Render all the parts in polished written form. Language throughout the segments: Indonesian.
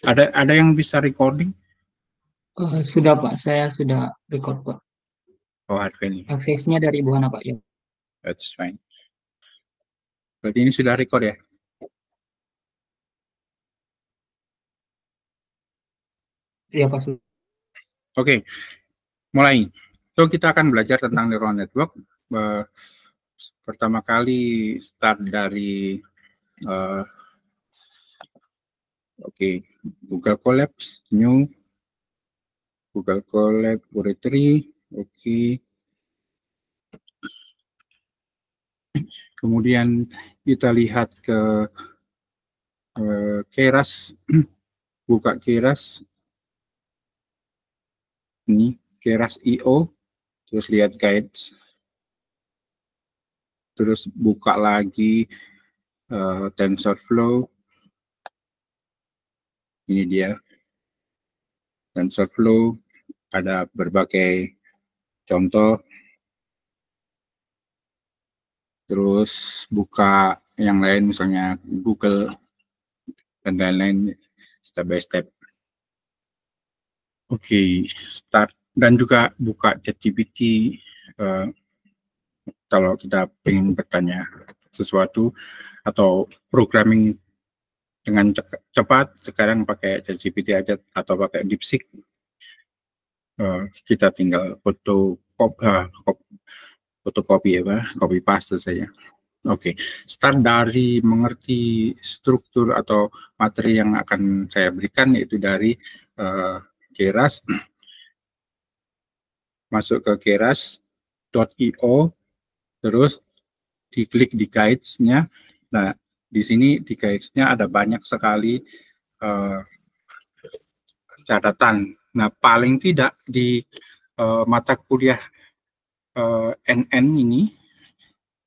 Ada yang bisa recording? Sudah Pak, saya sudah record Pak. Oh, ada ini. Aksesnya dari Ibu Hana Pak ya. That's fine. Berarti ini sudah record ya? Iya Pak. Oke, mulai. So, kita akan belajar tentang neural network. Pertama kali start dari Google Colabs, new Google Colab Laboratory. Kemudian kita lihat ke Keras, buka Keras. Ini Keras IO, terus lihat guides, terus buka lagi TensorFlow. Ini dia TensorFlow, ada berbagai contoh. Terus buka yang lain, misalnya Google dan lain-lain, step by step. Oke, start. Dan juga buka ChatGPT kalau kita ingin bertanya sesuatu atau programming dengan cepat. Sekarang pakai ChatGPT aja atau pakai DeepSeek. Kita tinggal fotokopi copy paste saja. Oke, start dari mengerti struktur atau materi yang akan saya berikan, yaitu dari Keras. Masuk ke keras.io, terus diklik di guides-nya. Nah, di sini di guides-nya ada banyak sekali catatan. Nah, paling tidak di mata kuliah NN ini,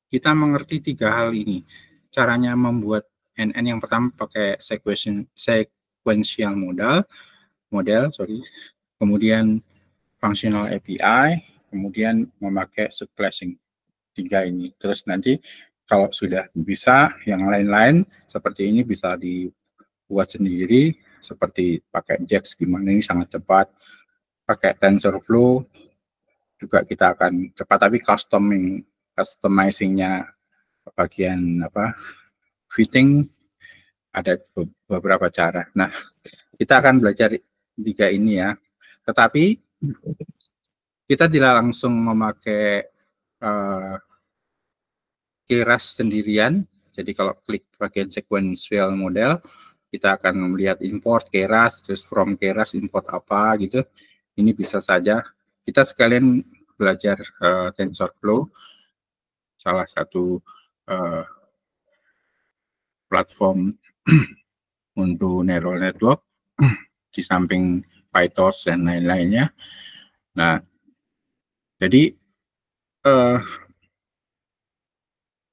kita mengerti 3 hal ini. Caranya membuat NN, yang pertama pakai sequential model, kemudian functional API, kemudian memakai subclassing. 3 ini. Terus nanti kalau sudah bisa, yang lain-lain seperti ini bisa dibuat sendiri, seperti pakai JAX gimana, ini sangat cepat. Pakai TensorFlow juga kita akan cepat, tapi customizing-nya bagian fitting ada beberapa cara. Nah, kita akan belajar 3 ini ya. Tetapi kita tidak langsung memakai Keras sendirian. Jadi kalau klik bagian sequential model, kita akan melihat import Keras, terus from Keras import apa gitu. Ini bisa saja. Kita sekalian belajar TensorFlow, salah satu platform untuk neural network di samping PyTorch dan lain-lainnya. Nah, jadi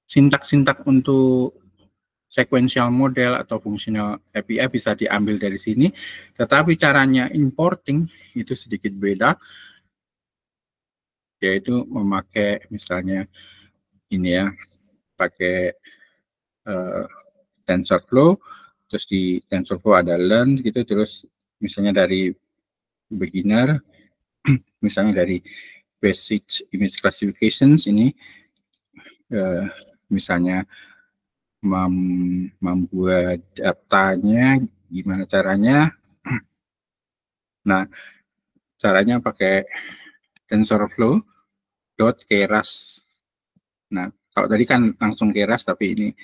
sintak-sintak untuk sequential model atau fungsional API bisa diambil dari sini, tetapi caranya importing itu sedikit beda, yaitu memakai misalnya ini ya, pakai TensorFlow, terus di TensorFlow ada learn gitu, terus misalnya dari beginner, misalnya dari basic image classifications ini, misalnya membuat datanya gimana caranya. Nah, caranya pakai TensorFlow.keras. Nah, kalau tadi kan langsung Keras, tapi ini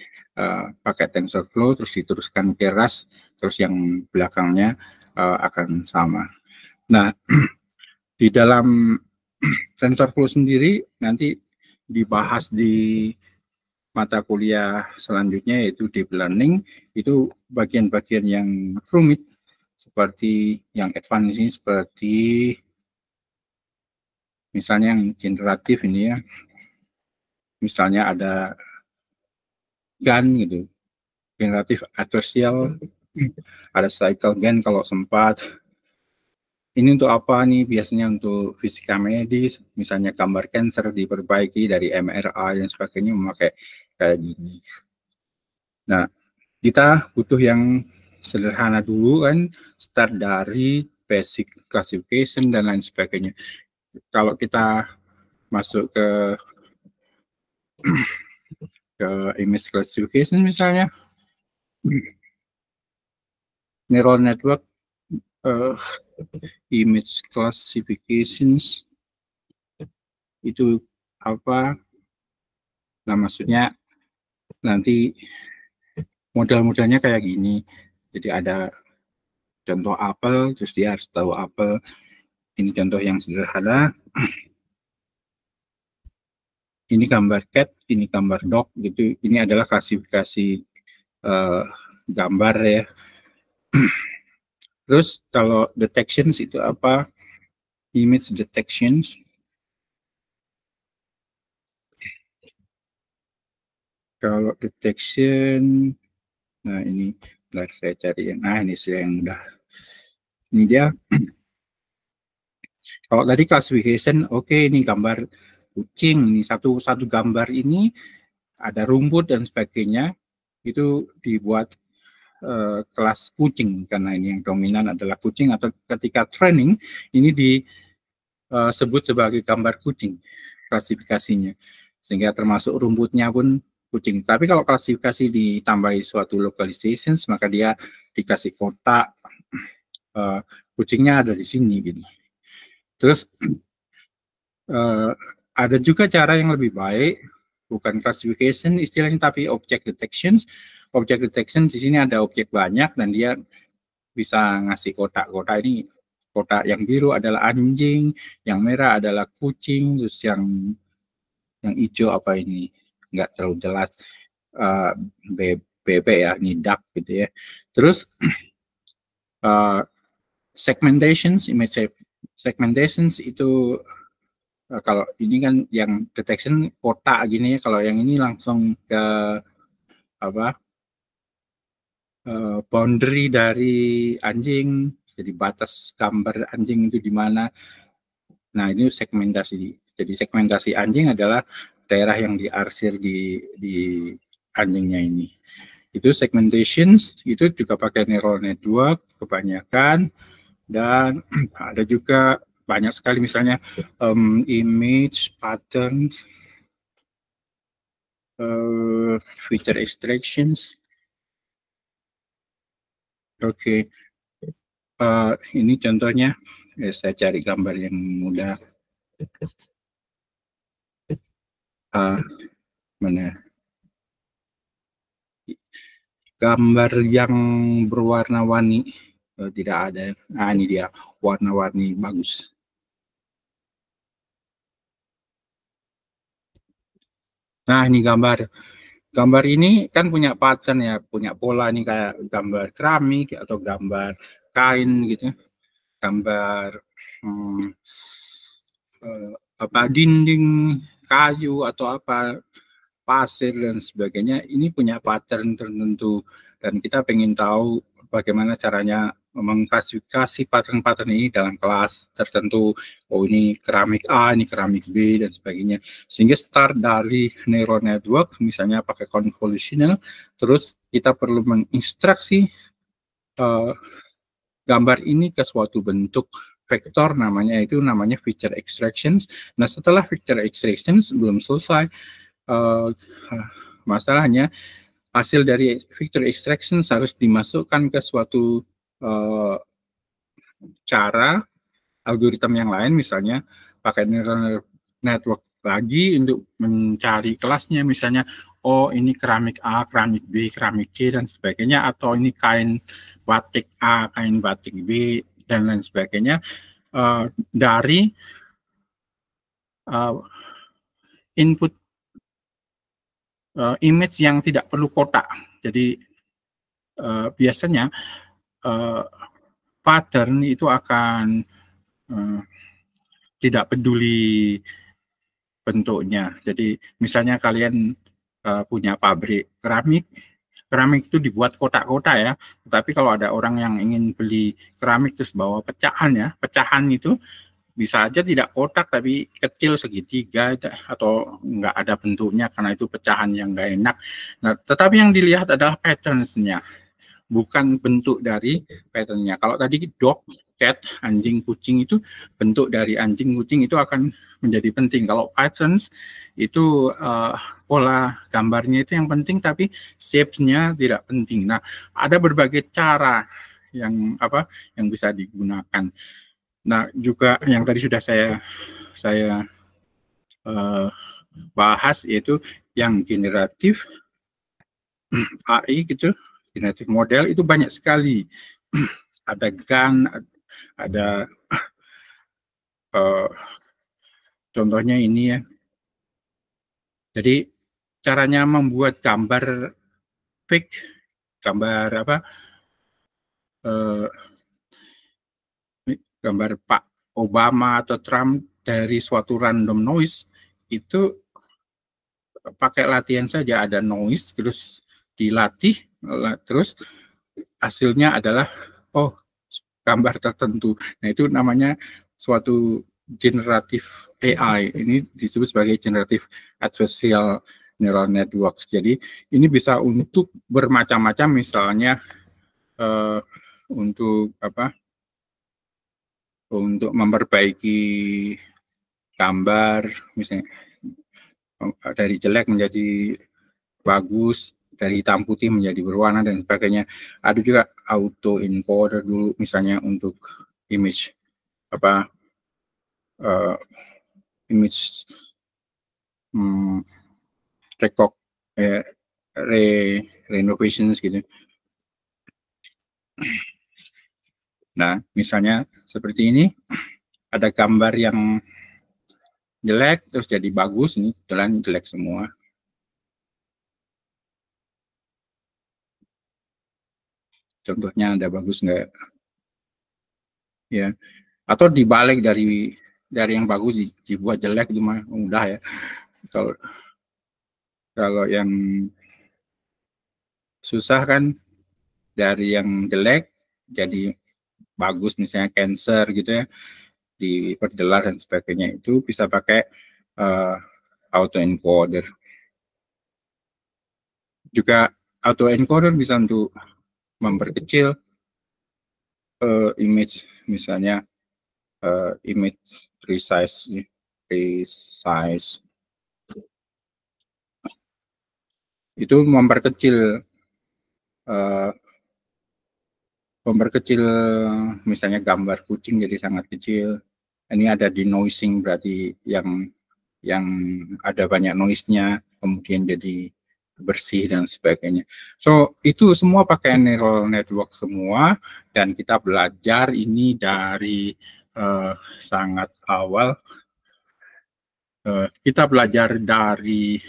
pakai TensorFlow, terus diteruskan Keras, terus yang belakangnya akan sama. Nah, di dalam TensorFlow sendiri nanti dibahas di mata kuliah selanjutnya, yaitu deep learning. Itu bagian-bagian yang rumit, seperti yang advance ini, seperti misalnya yang generatif ini ya, misalnya ada GAN gitu, generatif adversarial, ada cycle GAN kalau sempat. Ini untuk apa nih? Biasanya untuk fisika medis, misalnya gambar kanker diperbaiki dari MRI dan sebagainya, memakai kayak gini. Nah, kita butuh yang sederhana dulu kan, start dari basic classification dan lain sebagainya. Kalau kita masuk ke image classification misalnya, neural network image classifications itu apa? Nah, maksudnya nanti model-modelnya kayak gini. Jadi ada contoh apel, terus dia harus tahu apel. Ini contoh yang sederhana. Ini gambar cat, ini gambar dog, gitu. Ini adalah klasifikasi gambar ya. Terus kalau detections itu apa? Image detections. Kalau detection, nah ini, bentar saya cari yang, ini saya yang udah. Ini dia. Kalau tadi classification, oke, ini gambar kucing, ini satu gambar ini ada rumput dan sebagainya, itu dibuat kelas kucing karena ini yang dominan adalah kucing, atau ketika training ini disebut sebagai gambar kucing klasifikasinya, sehingga termasuk rumputnya pun kucing. Tapi kalau klasifikasi ditambahi suatu localizations, maka dia dikasih kotak kucingnya ada di sini gitu. Terus ada juga cara yang lebih baik, bukan classification istilahnya, tapi object detections. Object detection di sini ada objek banyak dan dia bisa ngasih kotak-kotak. Ini kotak yang biru adalah anjing, yang merah adalah kucing, terus yang hijau apa ini? Nggak terlalu jelas. bebek ya, ini duck gitu ya. Terus segmentations, image segmentations itu kalau ini kan yang detection kotak gini ya, kalau yang ini langsung ke apa boundary dari anjing, jadi batas gambar anjing itu di mana. Nah, ini segmentasi. Jadi segmentasi anjing adalah daerah yang diarsir di anjingnya ini. Itu segmentations, itu juga pakai neural network kebanyakan, dan ada juga banyak sekali misalnya image patterns, feature extractions. Oke. Ini contohnya, saya cari gambar yang mudah. Mana? Gambar yang berwarna-warni, tidak ada. Nah, ini dia, warna-warni bagus. Nah, ini gambar. Gambar ini kan punya pattern ya, punya pola nih, kayak gambar keramik atau gambar kain gitu. Gambar dinding kayu atau apa, pasir dan sebagainya, ini punya pattern tertentu dan kita pengen tahu bagaimana caranya mengklasifikasi pattern-pattern ini dalam kelas tertentu. Oh, ini keramik A, ini keramik B dan sebagainya. Sehingga start dari neural network misalnya pakai convolutional, terus kita perlu menginstruksi gambar ini ke suatu bentuk vektor, namanya feature extractions. Nah, setelah feature extractions belum selesai, masalahnya hasil dari feature extraction harus dimasukkan ke suatu cara algoritma yang lain, misalnya pakai neural network lagi untuk mencari kelasnya, misalnya oh ini keramik A, keramik B, keramik C dan sebagainya, atau ini kain batik A, kain batik B dan lain sebagainya, dari input image yang tidak perlu kotak. Jadi biasanya pattern itu akan tidak peduli bentuknya. Jadi misalnya kalian punya pabrik keramik itu dibuat kotak-kotak ya. Tapi kalau ada orang yang ingin beli keramik terus bawa pecahan ya, pecahan itu bisa aja tidak kotak tapi kecil segitiga atau nggak ada bentuknya karena itu pecahan yang nggak enak. Nah, tetapi yang dilihat adalah patterns-nya, bukan bentuk dari pattern-nya. Kalau tadi dog, cat, anjing, kucing itu bentuk dari anjing, kucing itu akan menjadi penting. Kalau patterns itu pola gambarnya itu yang penting, tapi shape-nya tidak penting. Nah, ada berbagai cara yang bisa digunakan. Nah, juga yang tadi sudah saya bahas yaitu yang generatif AI gitu, generatif model itu banyak sekali. Ada GAN, ada contohnya ini ya. Jadi caranya membuat gambar fake, gambar gambar Pak Obama atau Trump dari suatu random noise itu pakai latihan saja, ada noise terus dilatih terus hasilnya adalah gambar tertentu. Nah, itu namanya suatu generatif AI. Ini disebut sebagai generative adversarial neural networks. Jadi ini bisa untuk bermacam-macam, misalnya untuk untuk memperbaiki gambar, misalnya dari jelek menjadi bagus, dari hitam putih menjadi berwarna dan sebagainya. Ada juga auto encoder dulu misalnya untuk image image renovations gitu. Nah, misalnya seperti ini, ada gambar yang jelek terus jadi bagus, ini kebetulan jelek semua. Contohnya ada bagus nggak? Ya, atau dibalik dari yang bagus dibuat jelek itu mah mudah ya. Kalau yang susah kan dari yang jelek jadi bagus, misalnya cancer gitu ya, diperjelas dan sebagainya, itu bisa pakai autoencoder. Juga autoencoder bisa untuk memperkecil image, misalnya image resize itu memperkecil misalnya gambar kucing jadi sangat kecil. Ini ada denoising, berarti yang ada banyak noise-nya kemudian jadi bersih dan sebagainya. So, itu semua pakai neural network semua, dan kita belajar ini dari sangat awal. Kita belajar dari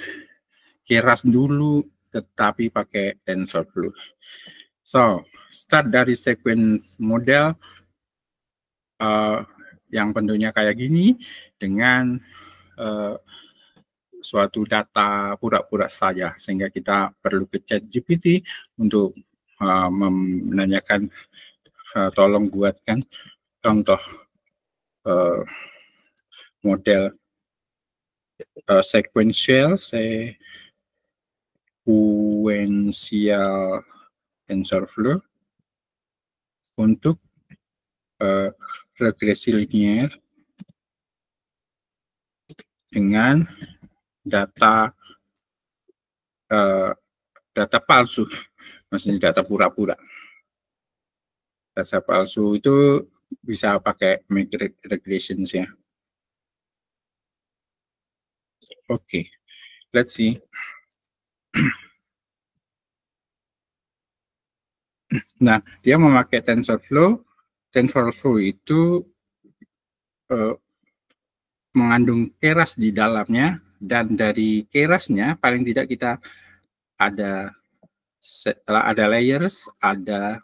Keras dulu, tetapi pakai TensorFlow. So, start dari sequence model yang bentuknya kayak gini dengan suatu data pura-pura saja, sehingga kita perlu ke ChatGPT untuk menanyakan tolong buatkan contoh model sequential TensorFlow untuk regresi linier dengan data palsu, maksudnya data pura-pura. Data palsu itu bisa pakai metric regressions ya. Oke, let's see. Nah, dia memakai TensorFlow. TensorFlow itu mengandung keras di dalamnya, dan dari kerasnya paling tidak kita ada, setelah ada layers, ada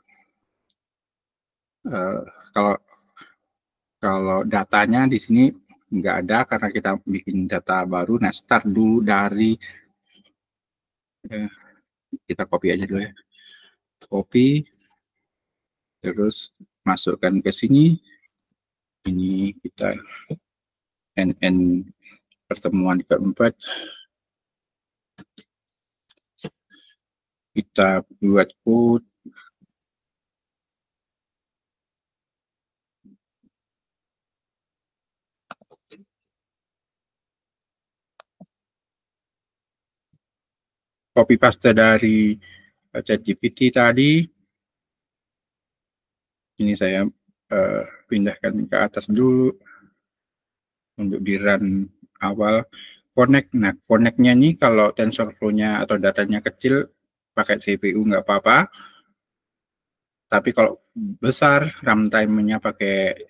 kalau datanya di sini nggak ada karena kita bikin data baru. Nah, start dulu dari kita copy aja dulu ya. Copy, terus masukkan ke sini. Ini kita NN pertemuan keempat. Kita buat code. Copy paste dari ChatGPT tadi. Ini saya pindahkan ke atas dulu untuk di run awal. Connect. Nah, connect-nya nih kalau TensorFlow-nya atau datanya kecil pakai CPU nggak apa-apa. Tapi kalau besar runtime-nya pakai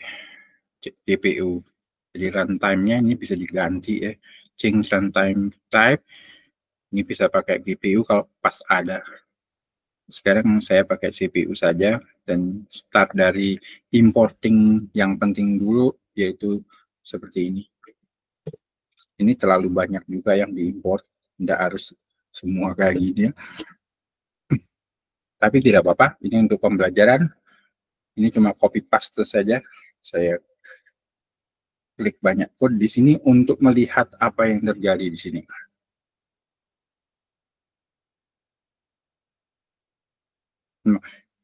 GPU. Jadi runtime-nya ini bisa diganti ya. Change runtime type. Ini bisa pakai GPU kalau pas ada. Sekarang saya pakai CPU saja dan start dari importing yang penting dulu, yaitu seperti ini. Ini terlalu banyak juga yang diimport, tidak harus semua kayak gini. Tapi tidak apa-apa, ini untuk pembelajaran. Ini cuma copy paste saja. Saya klik banyak code di sini untuk melihat apa yang terjadi di sini.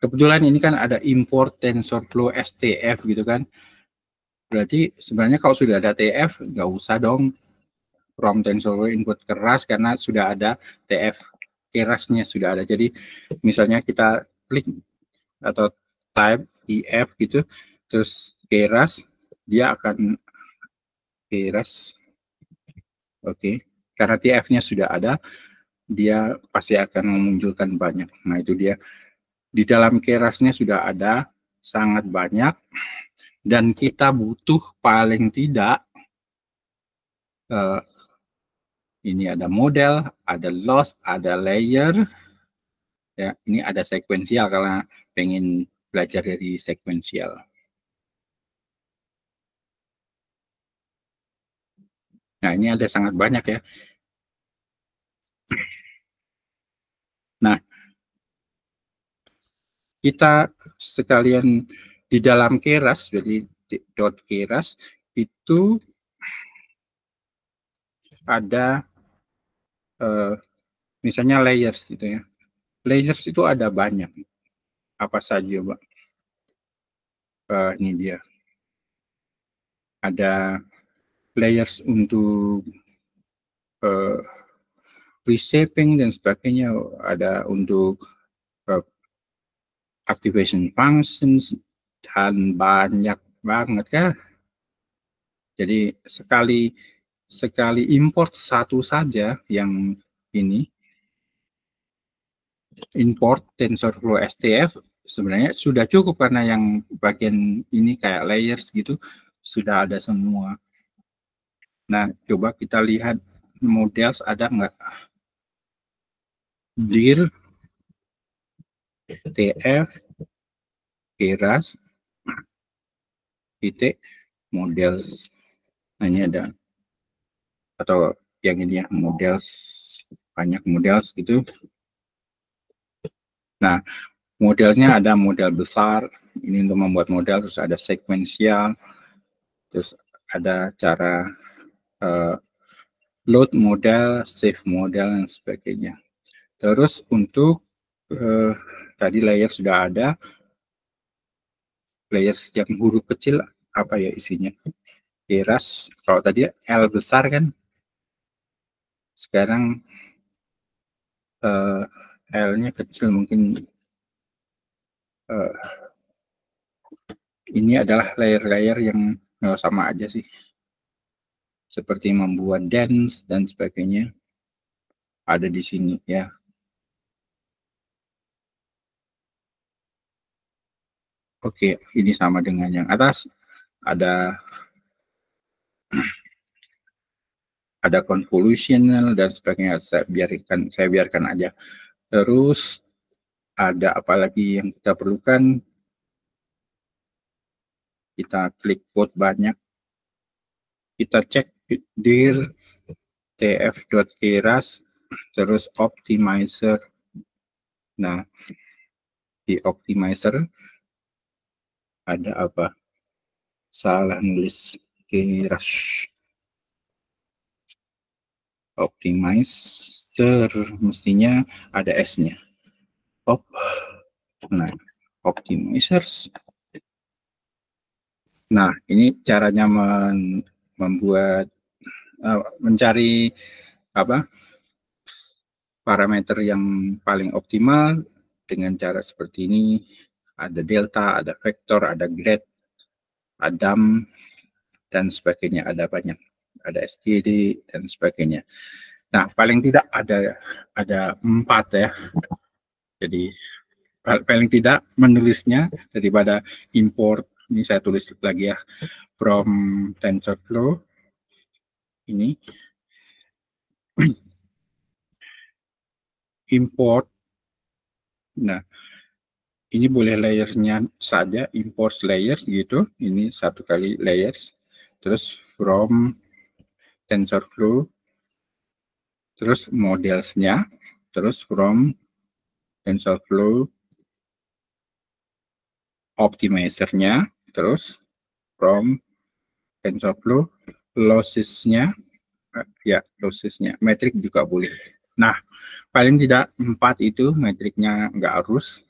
Kebetulan ini kan ada import TensorFlow STF gitu kan. Berarti sebenarnya kalau sudah ada TF, nggak usah dong from TensorFlow input keras karena sudah ada TF kerasnya sudah ada. Jadi misalnya kita klik atau type IF gitu, terus keras, dia akan keras. Oke, karena TF-nya sudah ada, dia pasti akan memunculkan banyak. Nah itu dia. Di dalam kerasnya sudah ada sangat banyak dan kita butuh paling tidak ini ada model, ada loss, ada layer. Ya, ini ada sekuensial karena pengen belajar dari sekuensial. Nah, ini ada sangat banyak ya. Nah, kita sekalian di dalam keras, jadi dot keras itu ada misalnya layers gitu ya. Layers itu ada banyak. Apa saja, Pak? Ini dia. Ada layers untuk reshaping dan sebagainya. Ada untuk activation functions dan banyak banget kan. Jadi sekali import satu saja yang ini import TensorFlow STF sebenarnya sudah cukup karena yang bagian ini kayak layers gitu sudah ada semua. Nah, coba kita lihat models ada nggak? Dir TF keras titik models. Nah, ini ada atau yang ini ya models, banyak models gitu. Nah, modelnya ada model besar, ini untuk membuat model, terus ada sekuensial, terus ada cara load model, save model, dan sebagainya. Terus untuk tadi layer sudah ada, layers yang huruf kecil apa ya isinya? Keras, kalau tadi L besar kan, sekarang L-nya kecil mungkin. Ini adalah layer-layer yang sama aja sih, seperti membuat dance dan sebagainya ada di sini ya. Oke, ini sama dengan yang atas, ada convolutional dan sebagainya. Saya biarkan aja. Terus ada apa lagi yang kita perlukan? Kita klik code banyak. Kita cek dir tf.keras terus optimizer. Nah, di optimizer ada apa? Salah nulis Keras. Optimizer mestinya ada S-nya. Nah, optimizers. Nah, ini caranya membuat mencari apa parameter yang paling optimal dengan cara seperti ini. Ada delta, ada vektor, ada grad, adam, dan sebagainya. Ada banyak, ada SGD dan sebagainya. Nah, paling tidak ada 4 ya. Jadi paling tidak menulisnya daripada import. Ini saya tulis lagi ya, from TensorFlow ini import. Nah, ini boleh layernya saja, import layers gitu. Ini satu kali layers. Terus from TensorFlow. Terus modelsnya. Terus from TensorFlow optimizernya. Terus from TensorFlow lossesnya. Ya, lossesnya. Metrik juga boleh. Nah, paling tidak 4 itu metriknya nggak harus.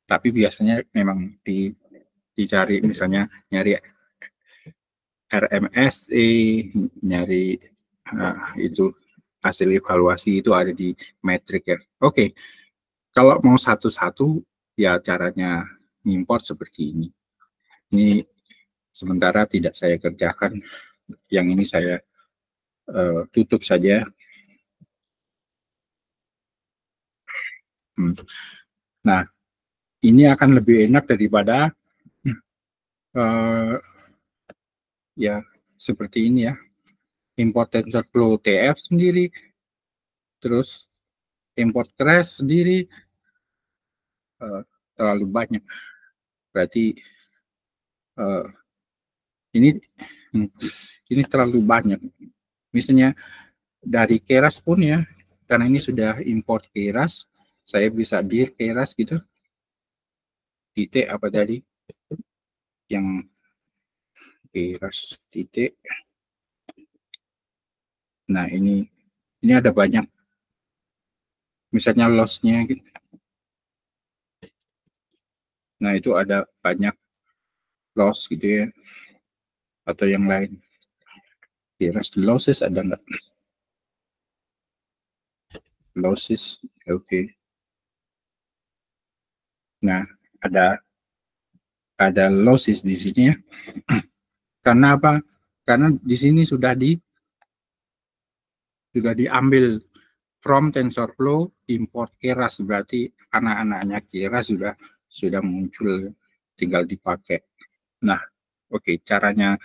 Tapi biasanya memang dicari, misalnya nyari RMSE, nyari itu hasil evaluasi itu ada di metrik ya. Oke, kalau mau satu-satu ya caranya import seperti ini. Ini sementara tidak saya kerjakan, yang ini saya tutup saja. Nah, ini akan lebih enak daripada ya seperti ini ya, import TensorFlow TF sendiri, terus import Keras sendiri, terlalu banyak. Berarti ini terlalu banyak. Misalnya dari Keras pun ya, karena ini sudah import Keras, saya bisa dir Keras gitu. Titik apa tadi? Yang Keras titik. Nah, ini ada banyak. Misalnya loss-nya gitu. Nah, itu ada banyak loss gitu ya. Atau yang lain. Keras losses ada nggak? Losses, oke. Nah, ada losses di sini ya. Karena apa? Karena di sini sudah diambil from TensorFlow import Keras, berarti anak-anaknya Keras sudah muncul, tinggal dipakai. Nah, oke, caranya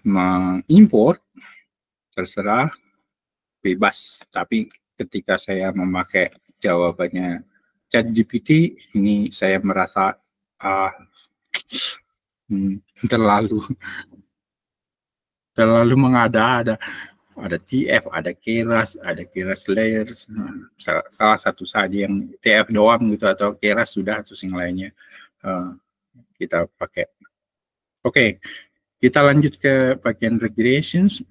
mengimport terserah, bebas. Tapi ketika saya memakai jawabannya ChatGPT, ini saya merasa terlalu mengada-ada. Ada TF, ada Keras layers. Salah satu saja yang TF doang gitu, atau Keras sudah, terus yang lainnya kita pakai. Oke, kita lanjut ke bagian regressions.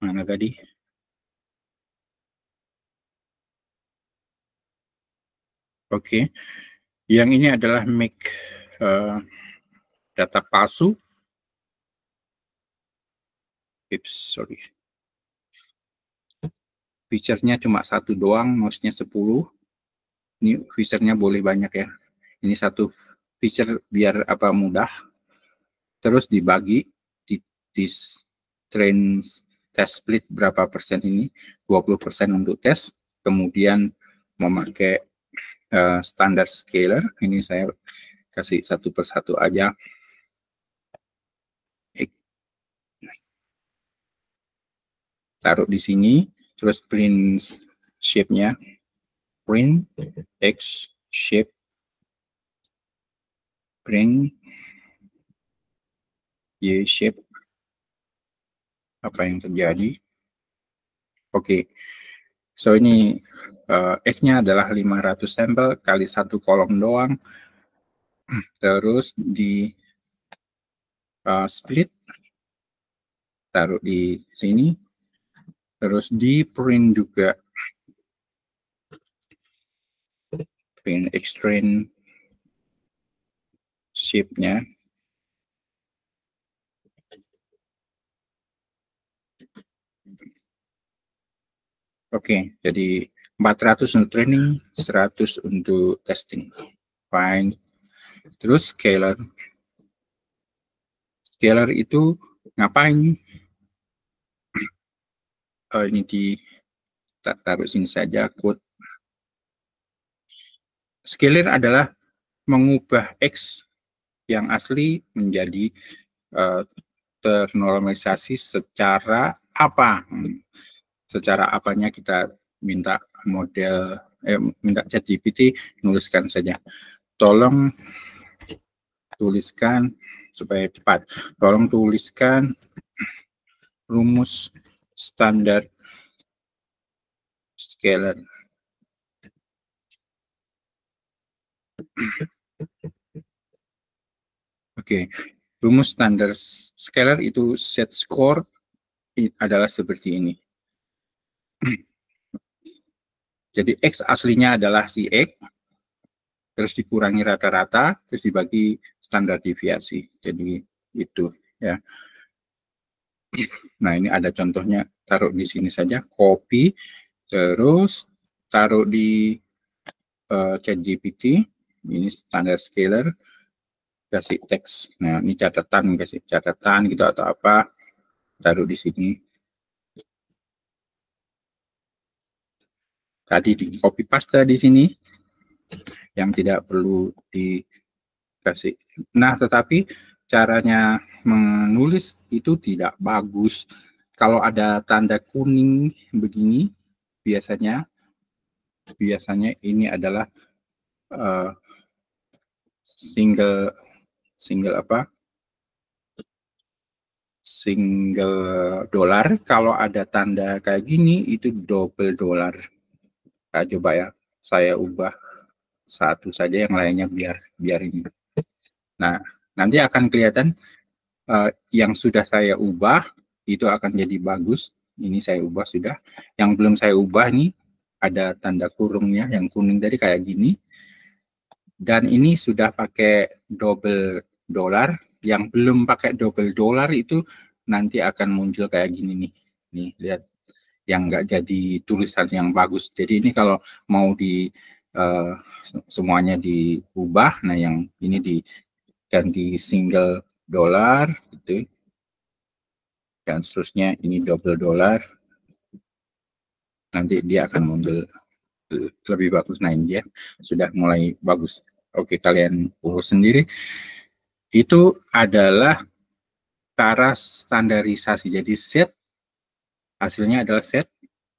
Mana tadi? Oke, yang ini adalah make data palsu. Sorry. Feature-nya cuma satu doang, mouse-nya 10. Ini feature-nya boleh banyak ya. Ini satu feature biar apa mudah. Terus dibagi di train test split berapa persen ini, 20% untuk tes. Kemudian memakai standar scaler. Ini saya kasih satu persatu aja. Taruh di sini, terus print shape-nya, print X shape, print Y shape. Apa yang terjadi? Oke, so ini X-nya adalah 500 sampel kali 1 kolom doang. Terus di split, taruh di sini. Terus di print juga, print extrude shape-nya. Oke, jadi 400 untuk training, 100 untuk testing. Fine. Terus scalar. Scalar itu ngapain? Ini taruh sini saja, quote. Scalar adalah mengubah X yang asli menjadi ternormalisasi secara apa? Secara apanya kita minta model, minta ChatGPT nuliskan saja. Tolong tuliskan supaya cepat. Tolong tuliskan rumus standar scalar. Oke, rumus standar scalar itu set score adalah seperti ini. Jadi X aslinya adalah si X, terus dikurangi rata-rata, terus dibagi standar deviasi. Jadi itu ya. Nah, ini ada contohnya, taruh di sini saja, copy, terus taruh di ChatGPT, ini standar scalar, kasih teks. Nah, ini catatan, kasih catatan gitu atau apa, taruh di sini. Tadi di copy paste di sini, yang tidak perlu dikasih. Nah, tetapi caranya menulis itu tidak bagus. Kalau ada tanda kuning begini, biasanya ini adalah single dolar. Kalau ada tanda kayak gini itu double dolar. Nah, coba ya, saya ubah satu saja, yang lainnya biar ini. Nah, nanti akan kelihatan yang sudah saya ubah itu akan jadi bagus. Ini saya ubah sudah. Yang belum saya ubah nih ada tanda kurungnya yang kuning tadi kayak gini. Dan ini sudah pakai double dolar. Yang belum pakai double dolar itu nanti akan muncul kayak gini nih. Nih, lihat. Yang nggak jadi tulisan yang bagus. Jadi ini kalau mau semuanya diubah, nah yang ini diganti single dolar gitu. Dan seterusnya ini double dolar. Nanti dia akan muncul lebih bagus. Nah, ini dia sudah mulai bagus. Oke, kalian urus sendiri. Itu adalah cara standarisasi. Jadi set, hasilnya adalah set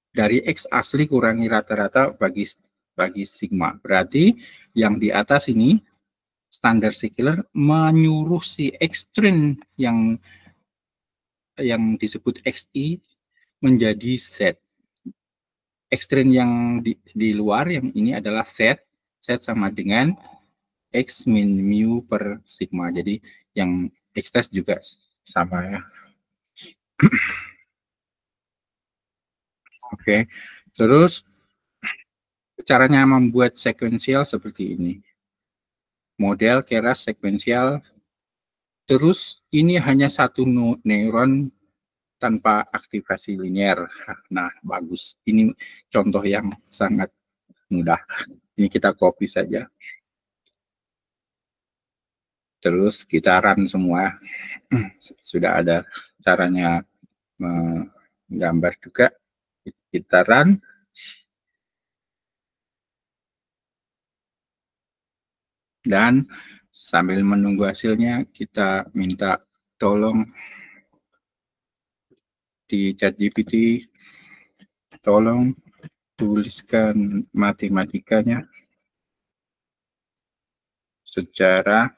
dari X asli kurangi rata-rata bagi sigma. Berarti yang di atas ini standar scalar menyuruh si extrin yang disebut XI menjadi set. Extrin yang di luar yang ini adalah set sama dengan X min mu per sigma. Jadi yang X test juga sama ya. Oke, terus caranya membuat sekuensial seperti ini. Model keras sekuensial. Terus ini hanya satu neuron tanpa aktivasi linear. Nah, bagus. Ini contoh yang sangat mudah. Ini kita copy saja. Terus kita run semua. Sudah ada caranya menggambar juga. Kita run. Dan sambil menunggu hasilnya, kita minta tolong di ChatGPT, tolong tuliskan matematikanya secara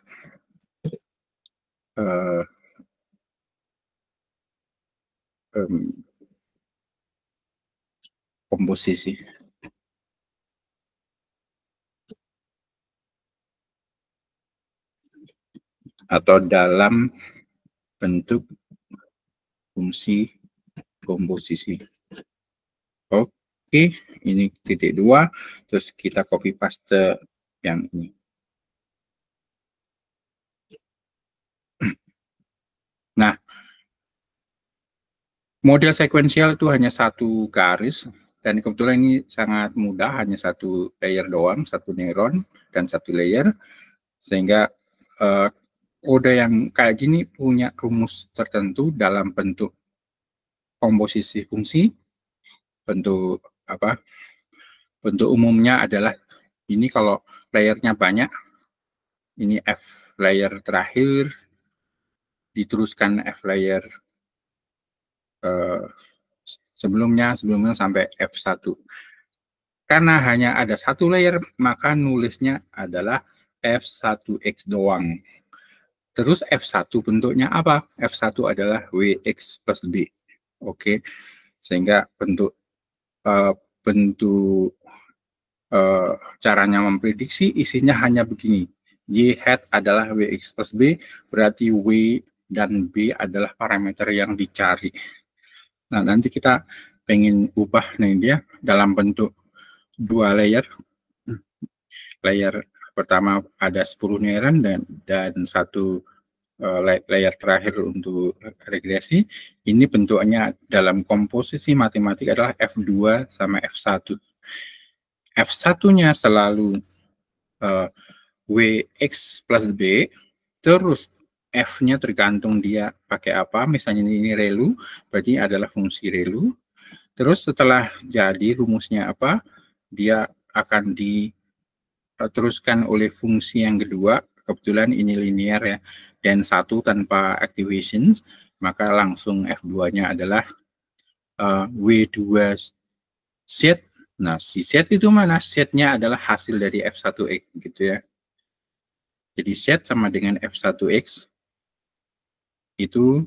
komposisi. atau dalam bentuk fungsi komposisi. Oke, ini titik 2, terus kita copy paste yang ini. Nah, model sekuensial itu hanya satu garis, dan kebetulan ini sangat mudah, hanya satu layer doang, satu neuron dan satu layer, sehingga kode yang kayak gini punya rumus tertentu dalam bentuk komposisi fungsi. Bentuk apa? Bentuk umumnya adalah ini kalau layernya banyak, ini F layer terakhir, diteruskan F layer sebelumnya sampai F1. Karena hanya ada satu layer, maka nulisnya adalah F1X doang. Terus F1 bentuknya apa? F1 adalah WX plus B. Oke, sehingga bentuk caranya memprediksi isinya hanya begini. Y hat adalah WX plus B, berarti W dan B adalah parameter yang dicari. Nah, nanti kita pengen ubah nih dia dalam bentuk dua layer. Layer pertama ada 10 neuron dan satu layer terakhir untuk regresi. Ini bentuknya dalam komposisi matematik adalah F2 sama F1. F1-nya selalu WX plus B, terus F-nya tergantung dia pakai apa, misalnya ini relu, berarti adalah fungsi relu. Terus setelah jadi rumusnya apa, dia akan diteruskan oleh fungsi yang kedua, kebetulan ini linear ya, dan satu tanpa activations, maka langsung F2-nya adalah W2 set. Nah, si set itu mana? Setnya adalah hasil dari F1X gitu ya. Jadi set sama dengan F1X itu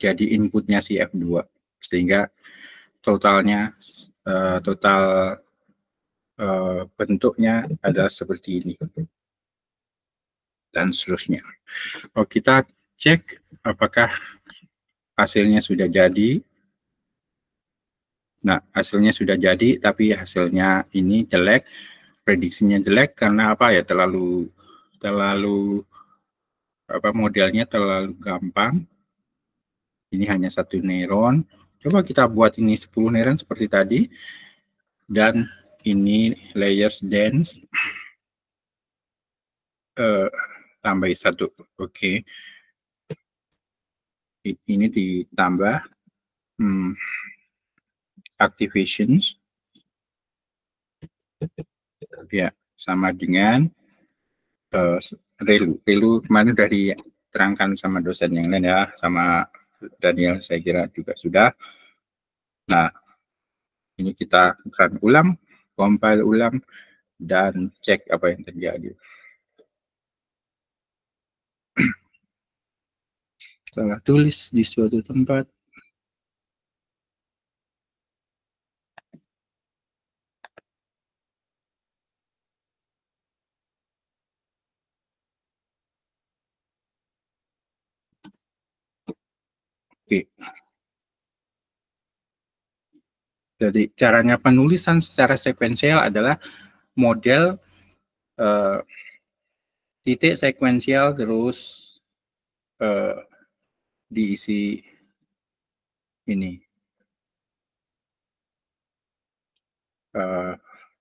jadi inputnya si F2. Sehingga totalnya, bentuknya adalah seperti ini. Dan seterusnya. Oh, kita cek apakah hasilnya sudah jadi. Nah, hasilnya sudah jadi, tapi hasilnya ini jelek. Prediksinya jelek karena apa ya? Terlalu modelnya terlalu gampang. Ini hanya satu neuron. Coba kita buat ini 10 neuron seperti tadi. Dan ini layers dense. Tambah satu. Oke. Ini ditambah activations. Ya, sama dengan relu. Relu kemarin sudah diterangkan sama dosen yang lain ya, sama Daniel saya kira juga sudah. Nah, ini kita run ulang, compile ulang, dan cek apa yang terjadi. Salah tulis di suatu tempat. Oke. Jadi caranya penulisan secara sekuensial adalah model titik sekuensial terus diisi ini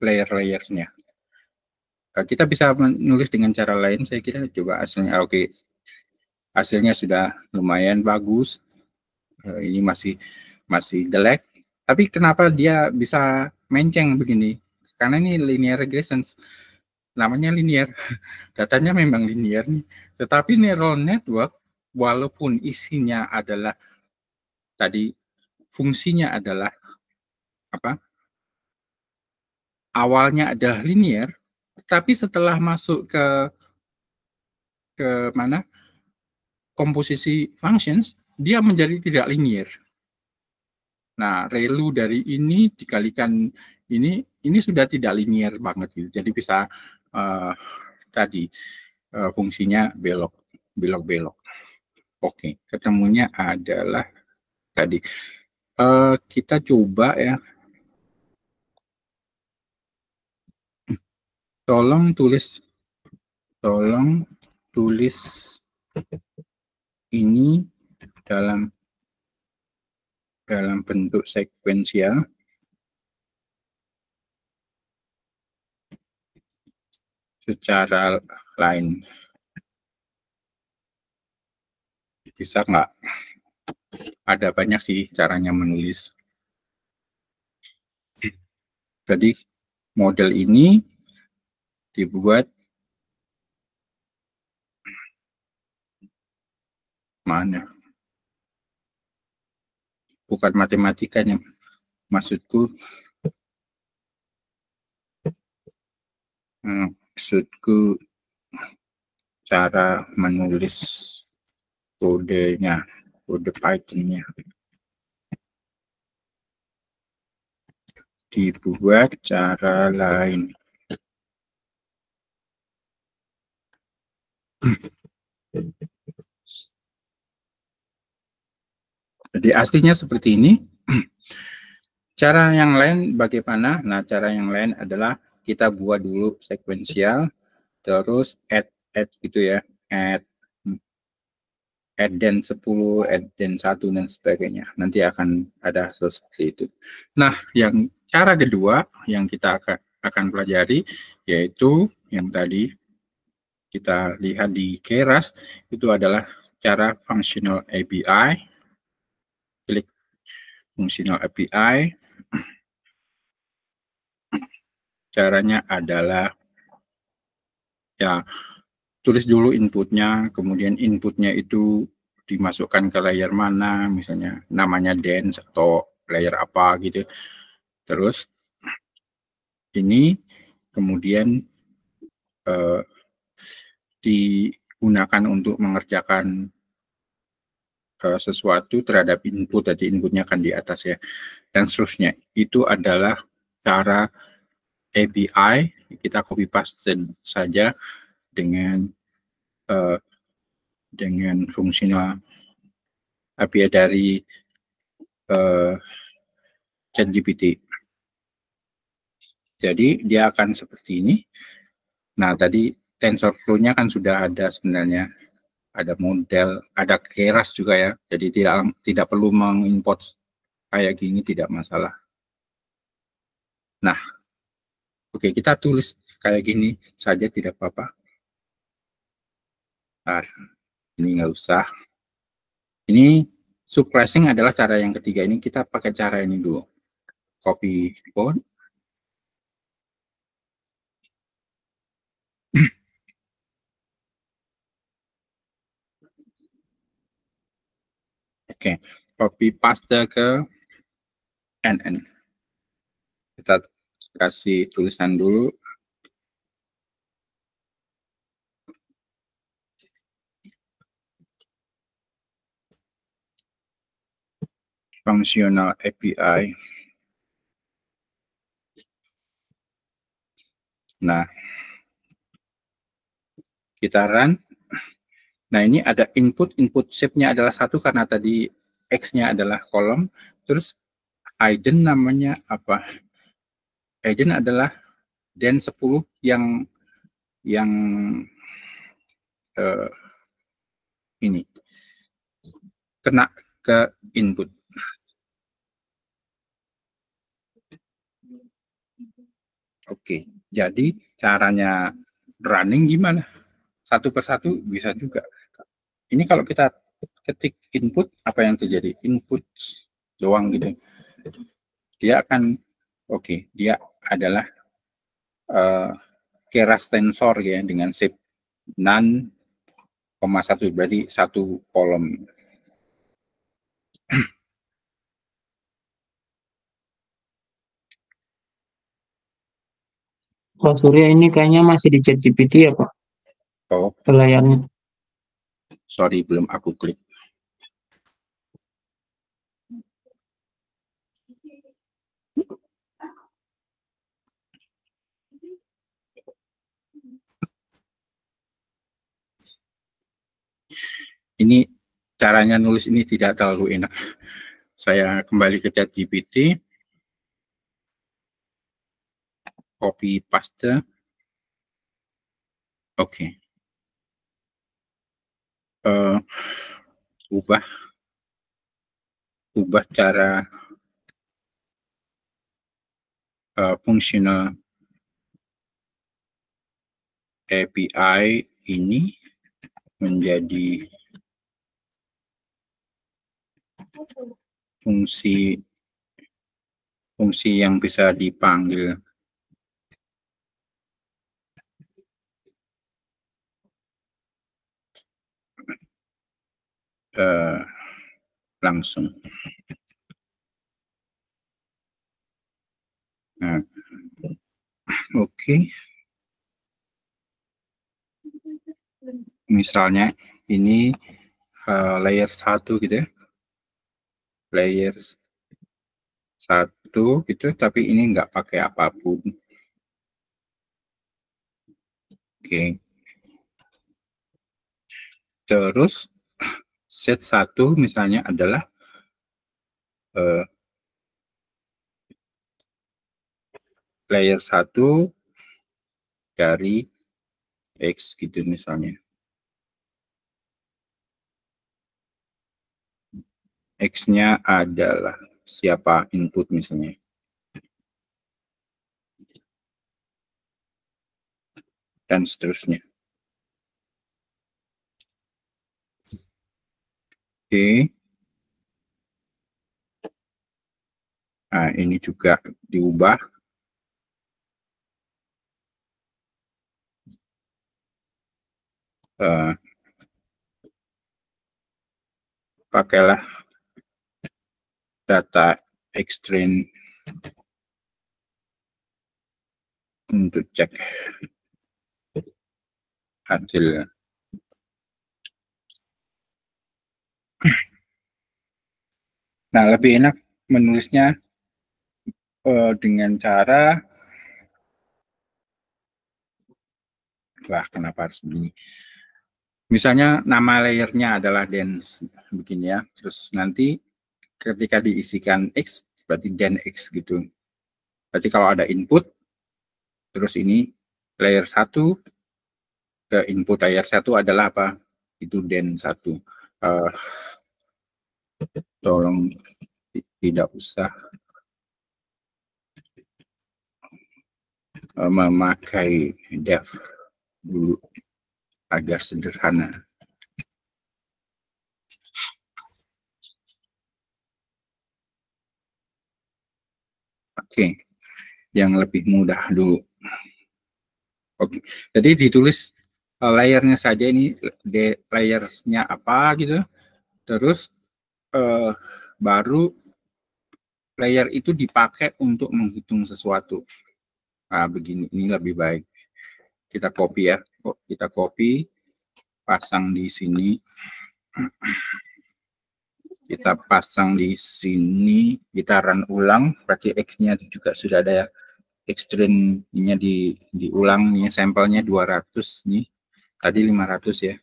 layer-layersnya. Kita bisa menulis dengan cara lain, saya kira. Coba hasilnya. Oke. Hasilnya sudah lumayan bagus. Ini masih jelek. Tapi kenapa dia bisa menceng begini? Karena ini linear regression. Namanya linear. Datanya memang linear nih. Tetapi neural network, walaupun isinya adalah tadi fungsinya adalah apa? Awalnya adalah linear, tapi setelah masuk ke mana? Komposisi functions, dia menjadi tidak linear. Nah, relu dari ini dikalikan ini sudah tidak linear banget gitu. Jadi bisa tadi fungsinya belok. belok-belok. Oke, ketemunya adalah tadi. Kita coba ya. Tolong tulis ini dalam bentuk sekuensial secara lain. Bisa nggak? Ada banyak sih caranya menulis. Jadi model ini dibuat mana? Bukan matematikanya, maksudku cara menulis kodenya, kode Python-nya dibuat cara lain. Jadi aslinya seperti ini. Cara yang lain bagaimana? Nah, cara yang lain adalah kita buat dulu sekuensial, terus add gitu ya, add den 10, add den 1 dan sebagainya. Nanti akan ada hasil seperti itu. Nah, yang cara kedua yang kita akan pelajari yaitu yang tadi kita lihat di Keras, itu adalah cara functional API. Klik functional API. Caranya adalah ya tulis dulu inputnya, kemudian inputnya itu dimasukkan ke layer mana, misalnya namanya dance atau layer apa gitu. Terus ini kemudian digunakan untuk mengerjakan sesuatu terhadap input, tadi inputnya kan di atas ya, dan seterusnya. Itu adalah cara API, kita copy paste saja dengan fungsional API dari ChatGPT. Jadi dia akan seperti ini. Nah, tadi TensorFlow-nya kan sudah ada sebenarnya, ada model, ada Keras juga ya. Jadi tidak perlu mengimport kayak gini, tidak masalah. Nah, oke, kita tulis kayak gini saja tidak apa-apa. Nah, ini nggak usah. Ini subclassing adalah cara yang ketiga. Ini kita pakai cara ini dulu. Copy code. Oke, copy paste ke NN. Kita kasih tulisan dulu. Functional API. Nah, kita run. Nah, ini ada input shape-nya adalah 1 karena tadi X-nya adalah kolom. Terus hidden namanya apa? Hidden adalah den 10 yang ini kena ke input. Oke, jadi caranya running gimana? Satu persatu bisa juga. Ini kalau kita ketik input, apa yang terjadi? Input doang gitu. Dia akan, oke, dia adalah Keras tensor ya, dengan shape nan, 1, berarti 1 kolom. Pak Surya ini kayaknya masih di ChatGPT ya Pak, Oh, layarnya. sorry, belum aku klik. caranya nulis ini tidak terlalu enak. Saya kembali ke ChatGPT, copy paste. Oke. Ubah cara fungsional API ini menjadi fungsi yang bisa dipanggil langsung. Nah, oke. Misalnya ini layer 1 gitu ya. Layer 1 gitu, tapi ini nggak pakai apapun. Oke. Terus set 1 misalnya adalah layer 1 dari X gitu misalnya. X-nya adalah siapa input misalnya. Dan seterusnya. Oke. Nah, ini juga diubah. Pakailah data extrain untuk cek hasil. Nah, lebih enak menulisnya dengan cara, wah kenapa harus begini? Misalnya nama layernya adalah dance begini ya, terus nanti ketika diisikan X berarti den X gitu. Berarti kalau ada input, terus ini layer 1 ke input layer 1 adalah apa? Itu den 1. Tolong tidak usah memakai def dulu agar sederhana. Oke, yang lebih mudah dulu. Oke, jadi ditulis layernya saja ini, layersnya apa gitu, terus baru layer itu dipakai untuk menghitung sesuatu. Nah, begini, ini lebih baik. Kita copy ya, kita copy, pasang di sini. Kita pasang di sini, kita run ulang, berarti X-nya juga sudah ada ya. Extrain-nya diulang nih, sampelnya 200 nih. Tadi 500 ya.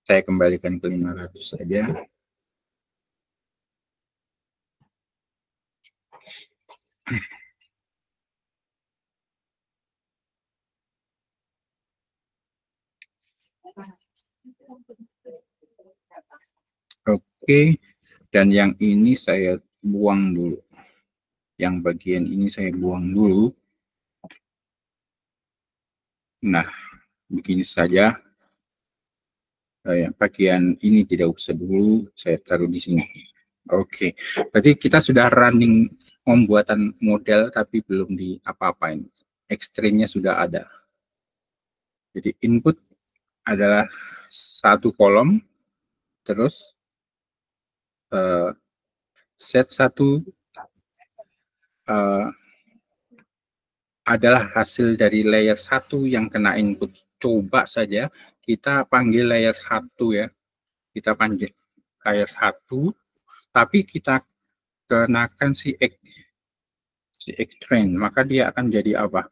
Saya kembalikan ke 500 saja. Oke, dan yang ini saya buang dulu. Yang bagian ini saya buang dulu. Nah, begini saja. Bagian ini tidak usah dulu, saya taruh di sini. Oke, berarti kita sudah running pembuatan model tapi belum di apa-apain. Extrain-nya sudah ada. Jadi input adalah satu kolom, terus set 1 adalah hasil dari layer 1 yang kena input. Coba saja kita panggil layer 1 ya. Kita panggil layer 1, tapi kita kenakan si extrain, maka dia akan jadi apa?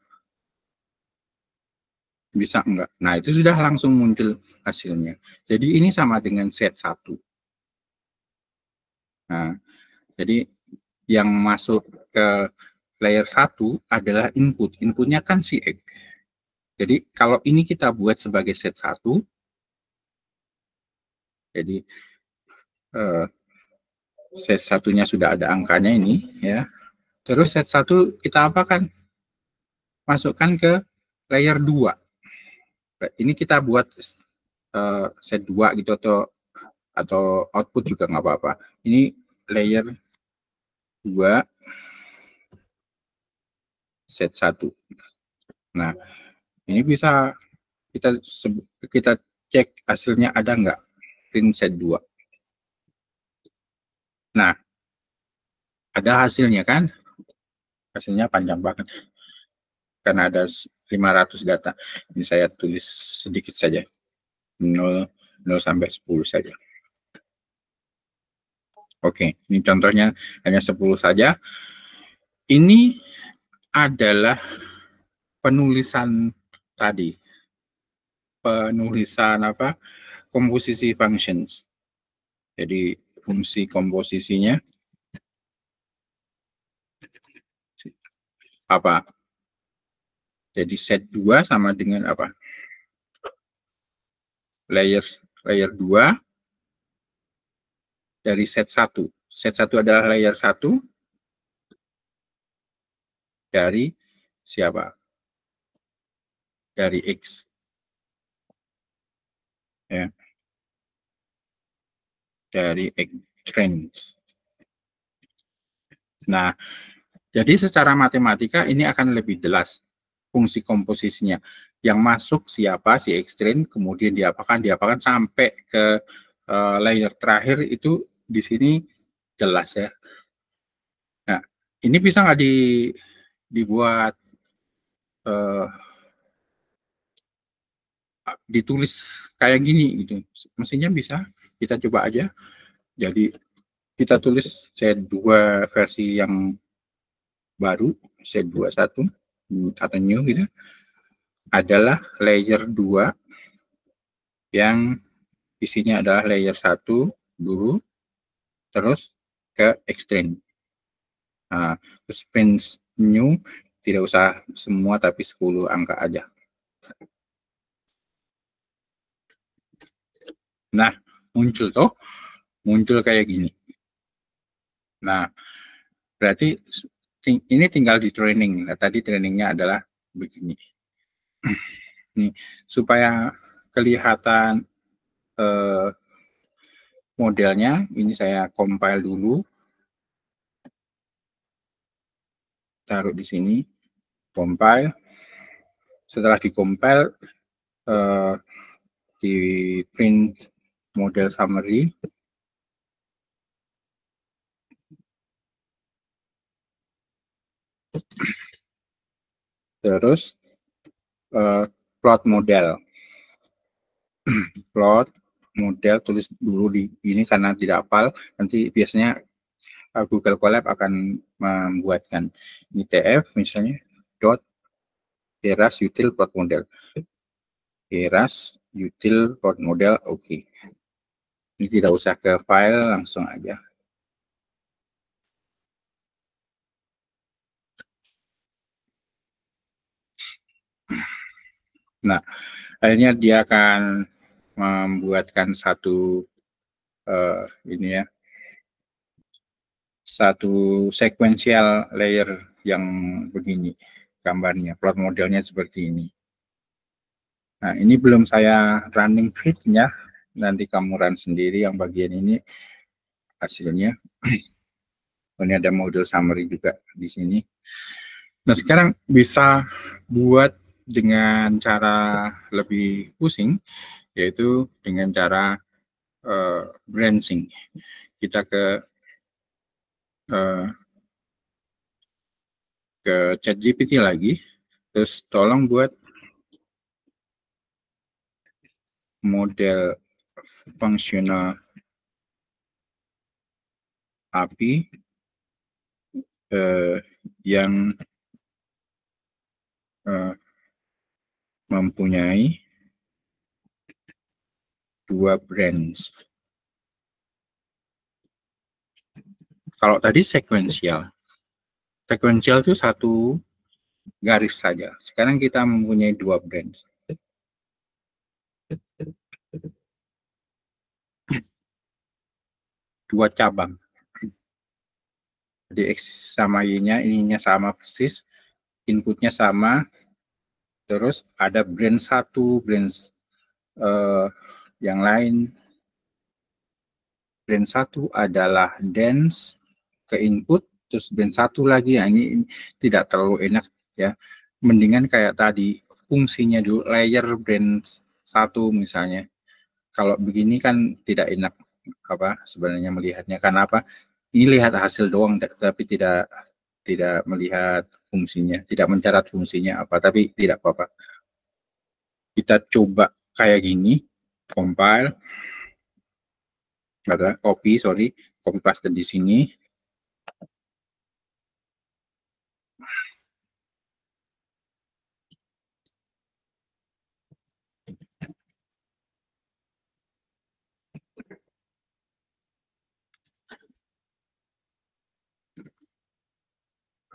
Bisa enggak? Nah, itu sudah langsung muncul hasilnya. Jadi ini sama dengan set 1. Nah, jadi yang masuk ke layer 1 adalah input. Inputnya kan si X. Jadi kalau ini kita buat sebagai set 1, jadi set satunya sudah ada angkanya ini, ya. Terus set 1 kita apakan? Masukkan ke layer 2. Ini kita buat set 2 gitu, atau output juga nggak apa-apa. Ini layer 2 set 1. Nah, ini bisa kita cek hasilnya ada nggak print set 2. Nah, ada hasilnya kan? Hasilnya panjang banget. Karena ada 500 data. Ini saya tulis sedikit saja. 0 sampai 10 saja. Oke, ini contohnya hanya 10 saja. Ini adalah penulisan tadi. Penulisan apa? Komposisi functions. Jadi fungsi komposisinya apa? Jadi set 2 sama dengan apa? Layer 2 dari set 1. Set 1 adalah layer 1 dari siapa? Dari X. Ya. Dari X range. Nah, jadi secara matematika ini akan lebih jelas fungsi komposisinya. Yang masuk siapa, si X-train, kemudian diapakan sampai ke layer terakhir itu di sini jelas ya. Nah, ini bisa nggak dibuat ditulis kayak gini gitu? Mestinya bisa. Kita coba aja. Jadi kita tulis set 2 versi yang baru, set 21 atau new gitu, adalah layer 2 yang isinya adalah layer 1 dulu, terus ke extend. Nah, terus print new tidak usah semua tapi 10 angka aja. Nah, muncul kayak gini. Nah, berarti ini tinggal di training. Nah, tadi trainingnya adalah begini. Nih, supaya kelihatan modelnya, ini saya compile dulu. Taruh di sini, compile. Setelah di-compile, di print model summary. Terus plot model. Plot model, tulis dulu di ini karena tidak hafal. Nanti biasanya Google Colab akan membuatkan ini TF misalnya dot Keras util plot model. Keras util plot model, oke. Ini tidak usah ke file, langsung aja. Nah, akhirnya dia akan membuatkan satu ini ya, satu sequential layer yang begini gambarnya, plot modelnya seperti ini. Nah, ini belum saya running feed-nya, nanti kamu run sendiri yang bagian ini hasilnya. Ini ada model summary juga di sini. Nah, sekarang bisa buat dengan cara lebih pusing, yaitu dengan cara branching. Kita ke ChatGPT lagi, terus tolong buat model fungsional API yang mempunyai 2 branch. Kalau tadi sekuensial itu satu garis saja. Sekarang kita mempunyai dua branch. Dua cabang. Jadi X sama Y-nya, ininya sama persis, inputnya sama, terus ada branch satu, branch yang lain. Branch satu adalah dance ke input, terus branch satu lagi, ya ini tidak terlalu enak ya. Mendingan kayak tadi, fungsinya dulu, layer branch satu misalnya. Kalau begini kan tidak enak apa sebenarnya melihatnya, karena apa? Ini lihat hasil doang, tapi tidak melihat fungsinya, tidak mencatat fungsinya apa, tapi tidak apa-apa. Kita coba kayak gini, compile, ada copy paste di sini.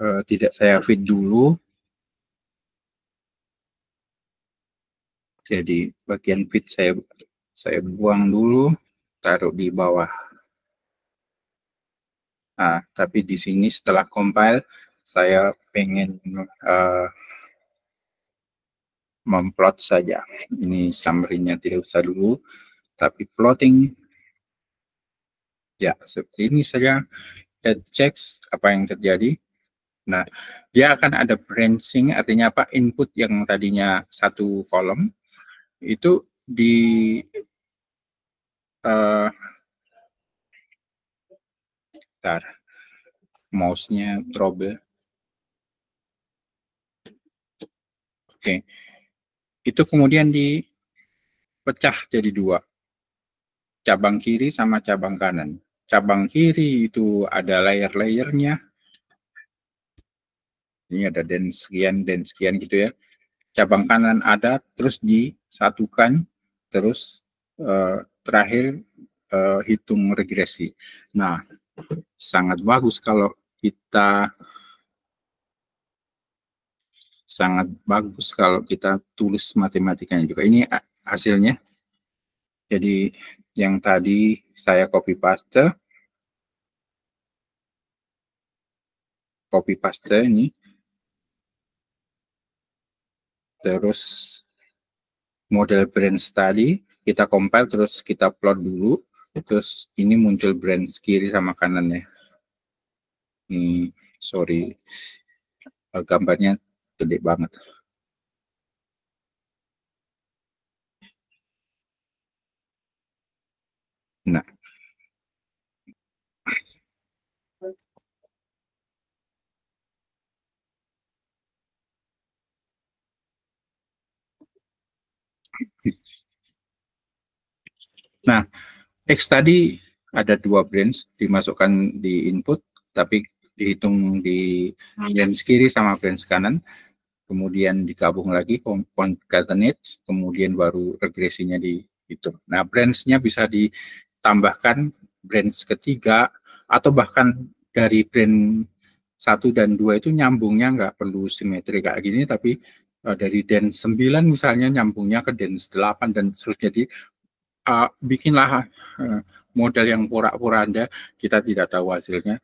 Tidak saya feed dulu. Jadi bagian feed saya buang dulu, taruh di bawah. Nah, tapi di sini setelah compile saya pengen memplot saja. Ini summary-nya tidak usah dulu, tapi plotting ya seperti ini saja. Head checks apa yang terjadi. Nah, dia akan ada branching, artinya apa? Input yang tadinya satu kolom itu di mouse-nya trouble. Oke. Itu kemudian dipecah jadi dua. Cabang kiri sama cabang kanan. Cabang kiri itu ada layer-layernya. Ini ada dan sekian gitu ya. Cabang kanan ada, terus disatukan, terus terakhir hitung regresi. Nah, sangat bagus kalau kita tulis matematikanya juga. Ini hasilnya. Jadi yang tadi saya copy paste ini. Terus model branch tadi kita compile, terus kita plot dulu, terus ini muncul branch kiri sama kanannya. Ini sorry, gambarnya gede banget. Nah, X tadi ada dua branch dimasukkan di input, tapi dihitung di branch kiri sama branch kanan, kemudian digabung lagi concatenate, kemudian baru regresinya dihitung. Nah, branch-nya bisa ditambahkan branch ketiga, atau bahkan dari branch 1 dan 2 itu nyambungnya nggak perlu simetri kayak gini, tapi dari DEN 9 misalnya nyambungnya ke DEN 8 dan seterusnya. Jadi bikinlah model yang pura-pura kita tidak tahu hasilnya,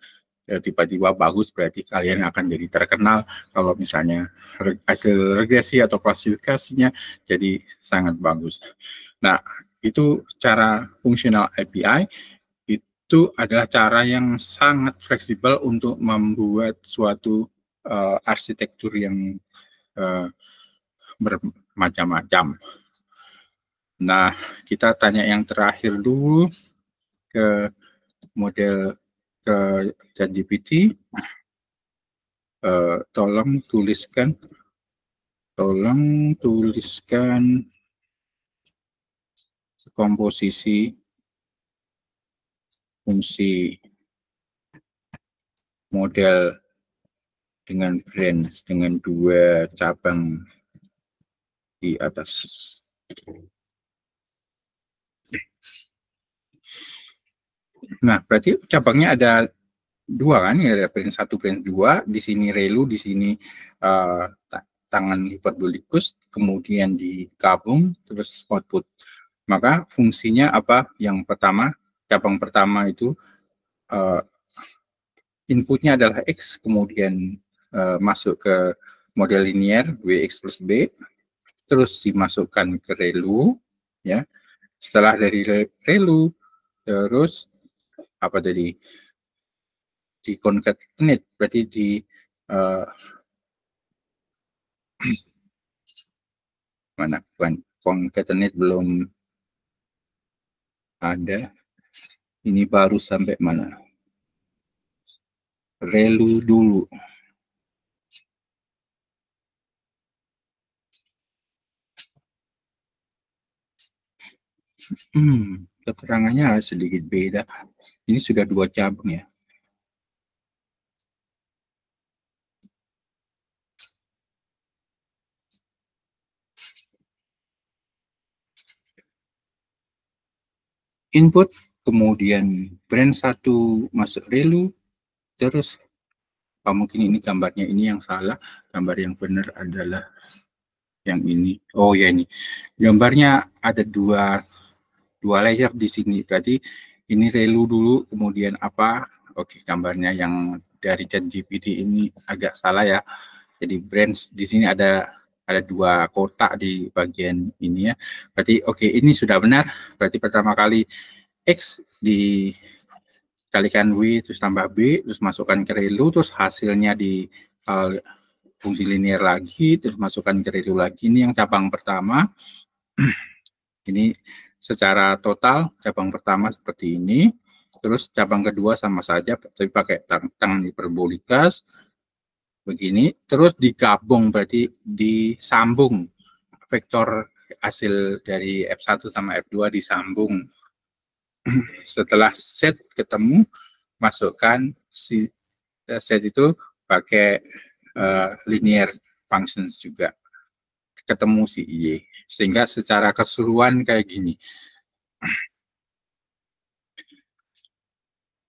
tiba-tiba bagus, berarti kalian akan jadi terkenal kalau misalnya hasil regresi atau klasifikasinya jadi sangat bagus. Nah, itu cara fungsional API. Itu adalah cara yang sangat fleksibel untuk membuat suatu arsitektur yang bermacam-macam. Nah, kita tanya yang terakhir dulu ke model ke ChatGPT. Tolong tuliskan komposisi fungsi model dengan branch dengan dua cabang di atas. Nah, berarti cabangnya ada dua kan, ya ada branch 1, branch 2, di sini relu, di sini tangan hiperbolikus, kemudian digabung terus output. Maka fungsinya apa? Yang pertama, cabang pertama itu inputnya adalah X, kemudian masuk ke model linier WX plus B, terus dimasukkan ke relu, ya. Setelah dari relu, terus apa tadi? Di concatenate, berarti di mana? Bukan concatenate, belum ada. Ini baru sampai mana? Relu dulu. Keterangannya sedikit beda. Ini sudah 2 cabang ya. Input, kemudian branch 1 masuk relu, terus mungkin ini gambarnya ini yang salah, gambar yang benar adalah yang ini. Oh ya, ini gambarnya ada dua layer di sini, berarti ini relu dulu, kemudian apa? Oke, gambarnya yang dari ChatGPT ini agak salah ya. Jadi branch di sini ada 2 kotak di bagian ini ya. Berarti oke, ini sudah benar. Berarti pertama kali X dikalikan W terus tambah B, terus masukkan ke relu, terus hasilnya di fungsi linear lagi, terus masukkan ke relu lagi. Ini yang cabang pertama. Ini secara total cabang pertama seperti ini. Terus cabang kedua sama saja, tapi pakai tangan hiperbolikas begini, terus digabung, berarti disambung vektor hasil dari F1 sama F2 disambung. Setelah set ketemu, masukkan si set itu pakai linear functions juga, ketemu si Y, sehingga secara keseluruhan kayak gini.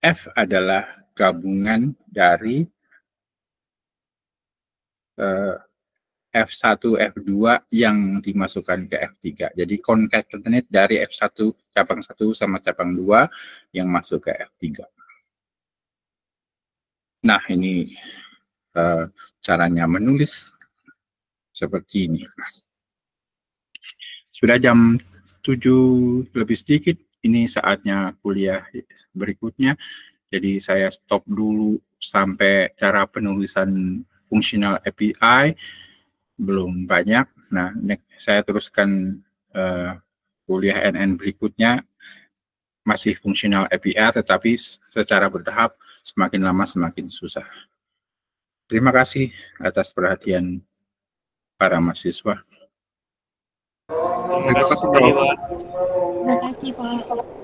F adalah gabungan dari F1, F2 yang dimasukkan ke F3. Jadi concatenate dari F1, cabang 1 sama cabang 2 yang masuk ke F3. Nah, ini caranya menulis seperti ini. Sudah jam 7 lebih sedikit, ini saatnya kuliah berikutnya. Jadi saya stop dulu sampai cara penulisan fungsional API. Belum banyak. Nah, saya teruskan kuliah NN berikutnya, masih fungsional API, tetapi secara bertahap, semakin lama semakin susah. Terima kasih atas perhatian para mahasiswa. Terima kasih, Pak. Terima kasih, Pak.